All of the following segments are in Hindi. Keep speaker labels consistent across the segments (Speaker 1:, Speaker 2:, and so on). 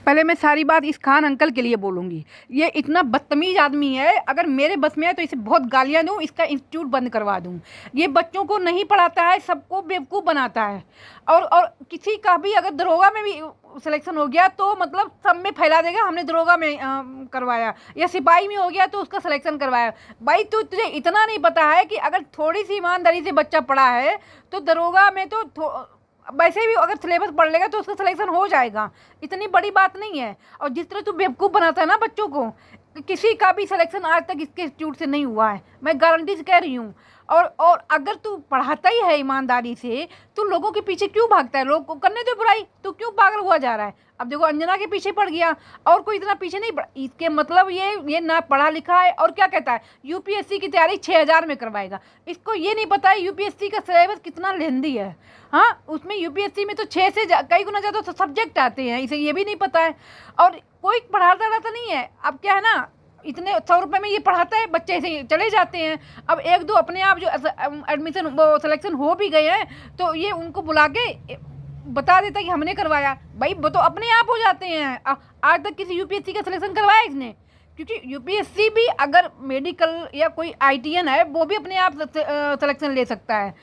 Speaker 1: पहले मैं सारी बात इस खान अंकल के लिए बोलूँगी। ये इतना बदतमीज़ आदमी है, अगर मेरे बस में है तो इसे बहुत गालियाँ दूँ, इसका इंस्टीट्यूट बंद करवा दूँ। ये बच्चों को नहीं पढ़ाता है, सबको बेवकूफ़ बनाता है। और किसी का भी अगर दरोगा में भी सिलेक्शन हो गया तो मतलब सब में फैला देगा, हमने दरोगा में करवाया, या सिपाही में हो गया तो उसका सिलेक्शन करवाया। भाई तुझे इतना नहीं पता है कि अगर थोड़ी सी ईमानदारी से बच्चा पढ़ा है तो दरोगा में तो वैसे भी अगर सिलेबस पढ़ लेगा तो उसका सिलेक्शन हो जाएगा, इतनी बड़ी बात नहीं है। और जिस तरह तू बेवकूफ़ बनाता है ना बच्चों को, किसी का भी सिलेक्शन आज तक इसके इंस्टीट्यूट से नहीं हुआ है, मैं गारंटी से कह रही हूँ। और अगर तू पढ़ाता ही है ईमानदारी से तो लोगों के पीछे क्यों भागता है? लोग को करने दो बुराई, तो क्यों पागल हुआ जा रहा है? अब देखो अंजना के पीछे पड़ गया, और कोई इतना पीछे नहीं पड़ा। इसके मतलब ये ना पढ़ा लिखा है, और क्या कहता है यूपीएससी की तैयारी 6,000 में करवाएगा। इसको ये नहीं पता है यूपीएससी का सिलेबस कितना लेंदी है। हाँ, उसमें यूपीएससी में तो 6 से कई गुना ज़्यादा तो सब्जेक्ट आते हैं, इसे ये भी नहीं पता है। और कोई पढ़ाता रहता नहीं है। अब क्या है ना, इतने 100 रुपये में ये पढ़ाता है, बच्चे ऐसे चले जाते हैं। अब एक दो अपने आप जो एडमिशन वो सिलेक्शन हो भी गए हैं तो ये उनको बुला के बता देता कि हमने करवाया। भाई वो तो अपने आप हो जाते हैं। आज तक किसी यूपीएससी का सिलेक्शन करवाया इसने? क्योंकि यूपीएससी भी अगर मेडिकल या कोई आईटीएन है वो भी अपने आप सिलेक्शन ले सकता है।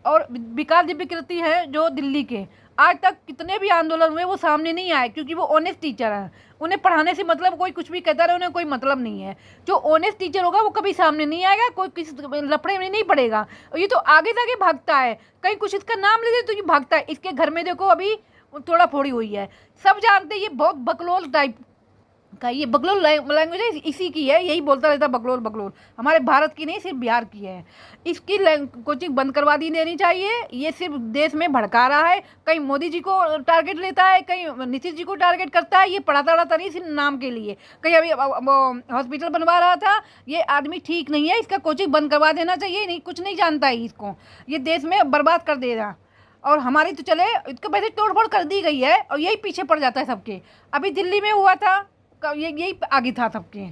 Speaker 1: और विकास दिव्य कीर्ति है जो दिल्ली के, आज तक कितने भी आंदोलन हुए वो सामने नहीं आए, क्योंकि वो ऑनेस्ट टीचर है। उन्हें पढ़ाने से मतलब, कोई कुछ भी कहता रहे उन्हें कोई मतलब नहीं है। जो ऑनेस्ट टीचर होगा वो कभी सामने नहीं आएगा, कोई किसी लफड़े में नहीं पड़ेगा। और ये तो आगे जाके भागता है, कहीं कुछ इसका नाम ले दे तो ये भागता है। इसके घर में देखो अभी थोड़ा फोड़ी हुई है, सब जानते हैं ये बहुत बकलोल टाइप का, ये बकलोल लैंग्वेज है इसी की है, यही बोलता रहता बकलोल बकलोल। हमारे भारत की नहीं, सिर्फ बिहार की है। इसकी कोचिंग बंद करवा दी देनी चाहिए। ये सिर्फ देश में भड़का रहा है, कहीं मोदी जी को टारगेट लेता है, कहीं नीतीश जी को टारगेट करता है। ये पढ़ाता रहता नहीं, सिर्फ नाम के लिए। कहीं अभी हॉस्पिटल बनवा रहा था। ये आदमी ठीक नहीं है, इसका कोचिंग बंद करवा देना चाहिए। नहीं, कुछ नहीं जानता है इसको, ये देश में बर्बाद कर देगा। और हमारी तो चले, इसको वैसे तोड़फोड़ कर दी गई है और यही पीछे पड़ जाता है सबके। अभी दिल्ली में हुआ था, यही आगे था सबके।